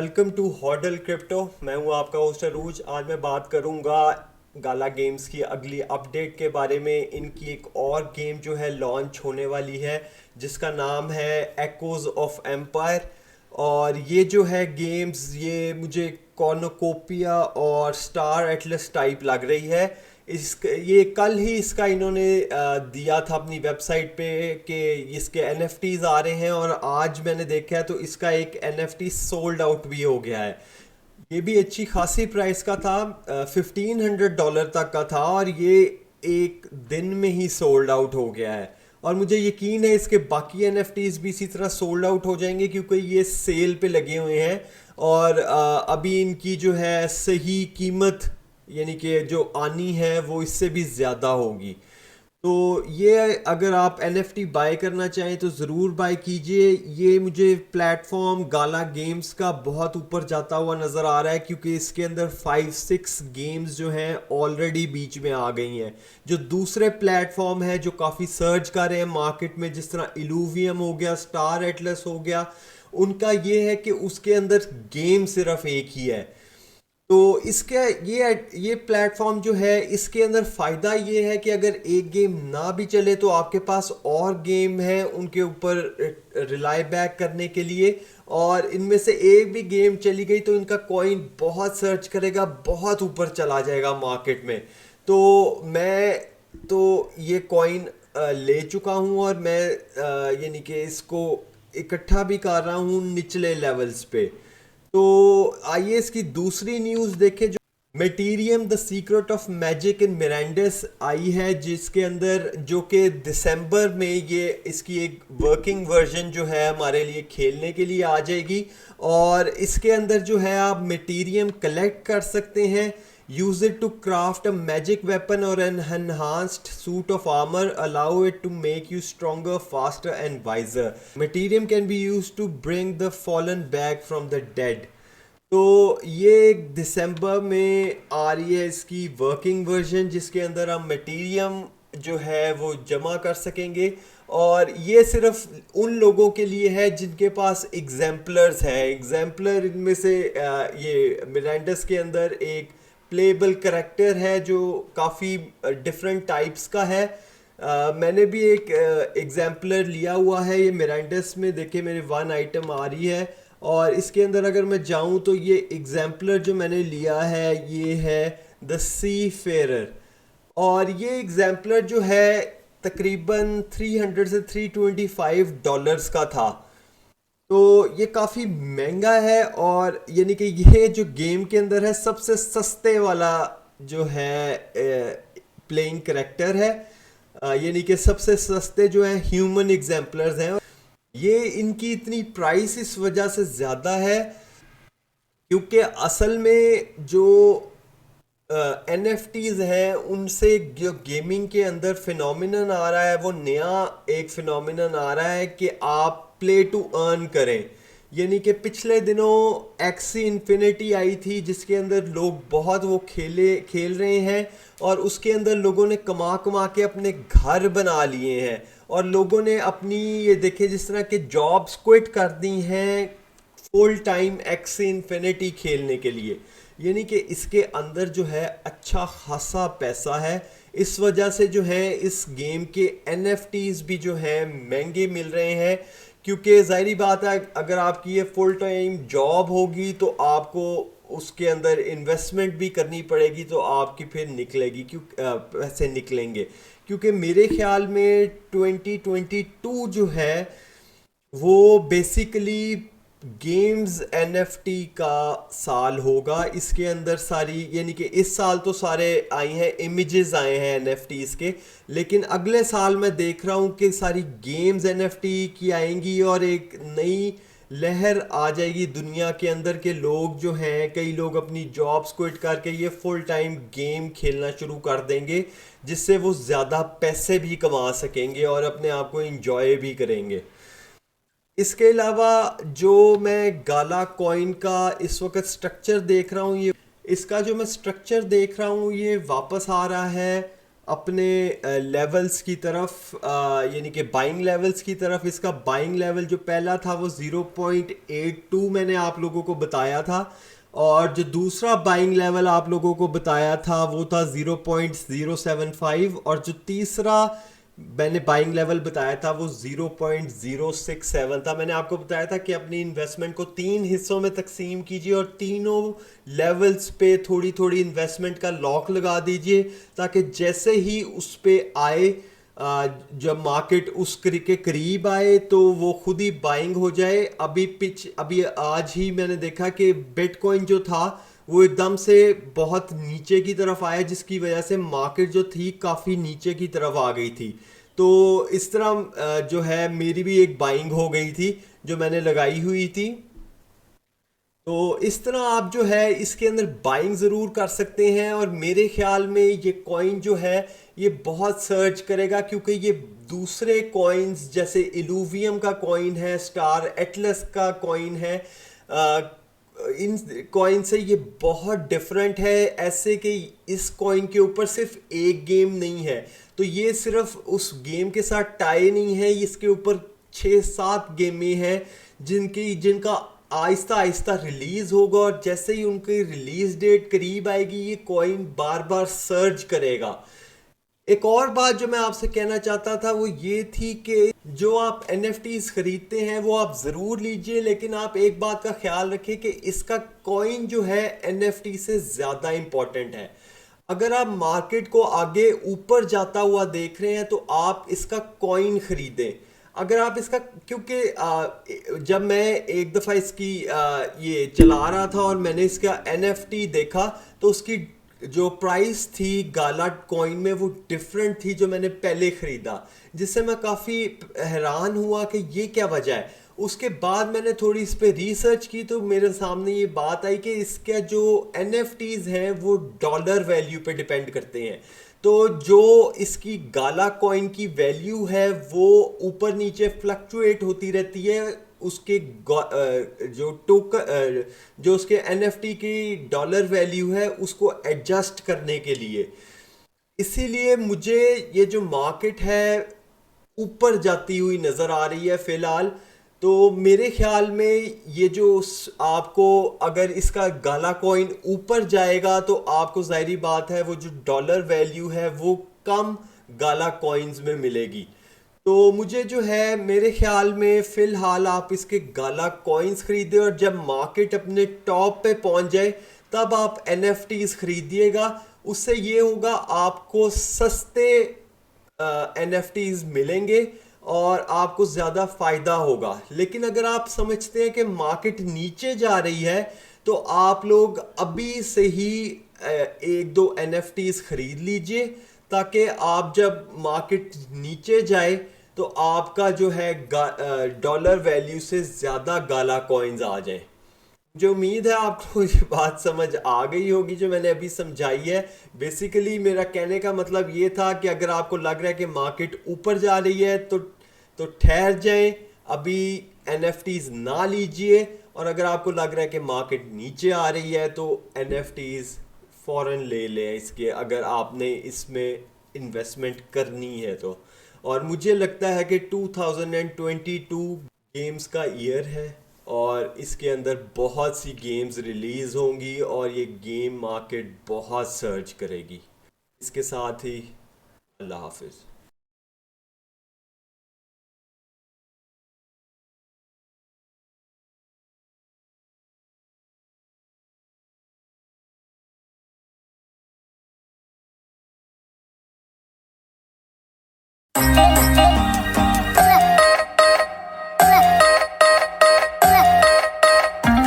Welcome to Hodl crypto. मैं हूं आपका होस्ट अरूज। आज मैं बात करूंगा गाला गेम्स की अगली अपडेट के बारे में। इनकी एक और गेम जो है लॉन्च होने वाली है जिसका नाम है एक्ोज ऑफ एम्पायर। और ये जो है गेम्स ये मुझे कॉर्नोकोपिया और स्टार एटलस टाइप लग रही है। ये कल ही इसका इन्होंने दिया था अपनी वेबसाइट पे कि इसके एनएफटीज आ रहे हैं, और आज मैंने देखा है तो इसका एक एनएफटी सोल्ड आउट भी हो गया है। ये भी अच्छी खासी प्राइस का था, $1500 तक का था, और ये एक दिन में ही सोल्ड आउट हो गया है। और मुझे यकीन है इसके बाकी एनएफटीज भी इसी तरह सोल्ड आउट हो जाएंगे क्योंकि ये सेल पे लगे हुए हैं। और अभी इनकी जो है सही कीमत यानी कि जो आनी है वो इससे भी ज़्यादा होगी। तो ये अगर आप एनएफटी बाय करना चाहें तो ज़रूर बाय कीजिए। ये मुझे प्लेटफॉर्म गाला गेम्स का बहुत ऊपर जाता हुआ नज़र आ रहा है क्योंकि इसके अंदर 5-6 गेम्स जो हैं ऑलरेडी बीच में आ गई हैं। जो दूसरे प्लेटफॉर्म है जो काफ़ी सर्च कर रहे हैं मार्केट में, जिस तरह इलूवियम हो गया, स्टार एटलस हो गया, उनका ये है कि उसके अंदर गेम सिर्फ एक ही है। तो इसका ये प्लेटफॉर्म जो है इसके अंदर फ़ायदा ये है कि अगर एक गेम ना भी चले तो आपके पास और गेम है उनके ऊपर रिलाई बैक करने के लिए। और इनमें से एक भी गेम चली गई तो इनका कॉइन बहुत सर्च करेगा, बहुत ऊपर चला जाएगा मार्केट में। तो मैं तो ये कॉइन ले चुका हूँ, और मैं यानी कि इसको इकट्ठा भी कर रहा हूँ निचले लेवल्स पे। तो आइए इसकी दूसरी न्यूज़ देखें। जो materium the secret of magic in Mirandus आई है, जिसके अंदर जो कि दिसंबर में ये इसकी एक वर्किंग वर्जन जो है हमारे लिए खेलने के लिए आ जाएगी। और इसके अंदर जो है आप मेटीरियम कलेक्ट कर सकते हैं। Use it to craft a magic weapon और an enhanced suit of armour. Allow it to make you stronger, faster and wiser. Materium can be use to bring the fallen back from the dead. तो ये दिसंबर में आ रही है इसकी working version, जिसके अंदर हम मटेरियम जो है वो जमा कर सकेंगे। और ये सिर्फ उन लोगों के लिए है जिनके पास एग्जाम्पलर्स हैं। एग्जाम्पलर इनमें से ये मिरांडस के अंदर एक प्लेबल करेक्टर है जो काफ़ी डिफरेंट टाइप्स का है। मैंने भी एक एग्जाम्पलर लिया हुआ है। ये मिरांडस में देखे मेरे 1 आइटम आ रही है, और इसके अंदर अगर मैं जाऊं तो ये एग्जाम्पलर जो मैंने लिया है ये है द सी फेरर। और ये एग्जाम्पलर जो है तकरीबन 300 से $325 का था। तो ये काफ़ी महंगा है, और यानी कि ये जो गेम के अंदर है सबसे सस्ते वाला जो है प्लेइंग करेक्टर है। यानी कि सबसे सस्ते जो है ह्यूमन एग्जाम्पलर्स हैं। ये इनकी इतनी प्राइस इस वजह से ज़्यादा है क्योंकि असल में जो एन एफ टीज़ हैं उनसे जो गेमिंग के अंदर फिनोमिनन आ रहा है वो नया एक फिनोमिनन आ रहा है कि आप प्ले टू अर्न करें। यानी कि पिछले दिनों एक्सी इन्फिनिटी आई थी जिसके अंदर लोग बहुत वो खेल रहे हैं, और उसके अंदर लोगों ने कमा कमा के अपने घर बना लिए हैं। और लोगों ने अपनी ये देखे जिस तरह के जॉब्स क्विट कर दी हैं फुल टाइम एक्सी इन्फिनिटी खेलने के लिए। यानी कि इसके अंदर जो है अच्छा खासा पैसा है। इस वजह से जो है इस गेम के एनएफटीज भी जो हैं महंगे मिल रहे हैं, क्योंकि ज़ाहिरी बात है अगर आपकी ये फुल टाइम जॉब होगी तो आपको उसके अंदर इन्वेस्टमेंट भी करनी पड़ेगी, तो आपकी फिर निकलेगी पैसे निकलेंगे। क्योंकि मेरे ख्याल में 2022 जो है वो बेसिकली गेम्स एनएफटी का साल होगा। इसके अंदर सारी यानी कि इस साल तो सारे आई हैं, इमेजेस आए हैं एनएफटीज के, लेकिन अगले साल मैं देख रहा हूँ कि सारी गेम्स एनएफटी की आएंगी और एक नई लहर आ जाएगी दुनिया के अंदर के लोग जो हैं, कई लोग अपनी जॉब्स क्विट करके ये फुल टाइम गेम खेलना शुरू कर देंगे, जिससे वो ज़्यादा पैसे भी कमा सकेंगे और अपने आप को इंजॉय भी करेंगे। इसके अलावा जो मैं गाला कॉइन का इस वक्त स्ट्रक्चर देख रहा हूँ, ये इसका जो मैं स्ट्रक्चर देख रहा हूँ ये वापस आ रहा है अपने लेवल्स की तरफ, यानी कि बाइंग लेवल्स की तरफ। इसका बाइंग लेवल जो पहला था वो 0.82 मैंने आप लोगों को बताया था, और जो दूसरा बाइंग लेवल आप लोगों को बताया था वो था 0.075, और जो तीसरा मैंने बाइंग लेवल बताया था वो 0.067 था। मैंने आपको बताया था कि अपनी इन्वेस्टमेंट को तीन हिस्सों में तकसीम कीजिए और तीनों लेवल्स पे थोड़ी थोड़ी इन्वेस्टमेंट का लॉक लगा दीजिए, ताकि जैसे ही उस पे आए, जब मार्केट के करीब आए तो वो खुद ही बाइंग हो जाए। अभी आज ही मैंने देखा कि बिटकॉइन जो था वो एकदम से बहुत नीचे की तरफ आया, जिसकी वजह से मार्केट जो थी काफ़ी नीचे की तरफ आ गई थी। तो इस तरह जो है मेरी भी एक बाइंग हो गई थी जो मैंने लगाई हुई थी। तो इस तरह आप जो है इसके अंदर बाइंग ज़रूर कर सकते हैं, और मेरे ख्याल में ये कॉइन जो है ये बहुत सर्च करेगा, क्योंकि ये दूसरे कॉइन्स जैसे इलूवियम का कॉइन है, स्टार एटलस का कॉइन है, इन कॉइन से ये बहुत डिफरेंट है। ऐसे कि इस कॉइन के ऊपर सिर्फ एक गेम नहीं है, तो ये सिर्फ उस गेम के साथ टाई नहीं है, इसके ऊपर 6-7 गेमें हैं जिनका आहिस्ता आहिस्ता रिलीज होगा, और जैसे ही उनकी रिलीज डेट करीब आएगी ये कॉइन बार बार सर्ज करेगा। एक और बात जो मैं आपसे कहना चाहता था वो ये थी कि जो आप एनएफटीज खरीदते हैं वो आप ज़रूर लीजिए, लेकिन आप एक बात का ख्याल रखें कि इसका कॉइन जो है एनएफटी से ज़्यादा इम्पॉर्टेंट है। अगर आप मार्केट को आगे ऊपर जाता हुआ देख रहे हैं तो आप इसका कॉइन खरीदें। अगर आप इसका, क्योंकि जब मैं एक दफ़ा इसकी ये चला रहा था और मैंने इसका एनएफटी देखा, तो उसकी जो प्राइस थी गाला कॉइन में वो डिफरेंट थी जो मैंने पहले ख़रीदा, जिससे मैं काफ़ी हैरान हुआ कि ये क्या वजह है। उसके बाद मैंने थोड़ी इस पे रिसर्च की तो मेरे सामने ये बात आई कि इसका जो एनएफटीज हैं वो डॉलर वैल्यू पे डिपेंड करते हैं। तो जो इसकी गाला कॉइन की वैल्यू है वो ऊपर नीचे फ्लक्चुएट होती रहती है, उसके जो उसके एनएफटी की डॉलर वैल्यू है उसको एडजस्ट करने के लिए। इसीलिए मुझे ये जो मार्केट है ऊपर जाती हुई नज़र आ रही है फ़िलहाल। तो मेरे ख्याल में ये जो आपको, अगर इसका गाला कॉइन ऊपर जाएगा तो आपको ज़ाहिरी बात है वो जो डॉलर वैल्यू है वो कम गाला कॉइन्स में मिलेगी। तो मुझे जो है मेरे ख्याल में फ़िलहाल आप इसके गाला कॉइन्स खरीदें, और जब मार्केट अपने टॉप पे पहुंच जाए तब आप एनएफटीज खरीदिएगा। उससे ये होगा आपको सस्ते एनएफटीज मिलेंगे और आपको ज़्यादा फ़ायदा होगा। लेकिन अगर आप समझते हैं कि मार्केट नीचे जा रही है तो आप लोग अभी से ही एक दो एनएफटीज खरीद लीजिए, ताकि आप जब मार्केट नीचे जाए तो आपका जो है डॉलर वैल्यू से ज़्यादा गाला कॉइन्स आ जाए। जो उम्मीद है आपको ये बात समझ आ गई होगी जो मैंने अभी समझाई है। बेसिकली मेरा कहने का मतलब ये था कि अगर आपको लग रहा है कि मार्केट ऊपर जा रही है तो ठहर जाएं, अभी एनएफटीज ना लीजिए। और अगर आपको लग रहा है कि मार्केट नीचे आ रही है तो एनएफटीज फ़ौरन ले लें इसके, अगर आपने इसमें इन्वेस्टमेंट करनी है तो। और मुझे लगता है कि 2022 गेम्स का ईयर है, और इसके अंदर बहुत सी गेम्स रिलीज़ होंगी और ये गेम मार्केट बहुत सर्च करेगी। इसके साथ ही अल्लाह हाफिज़।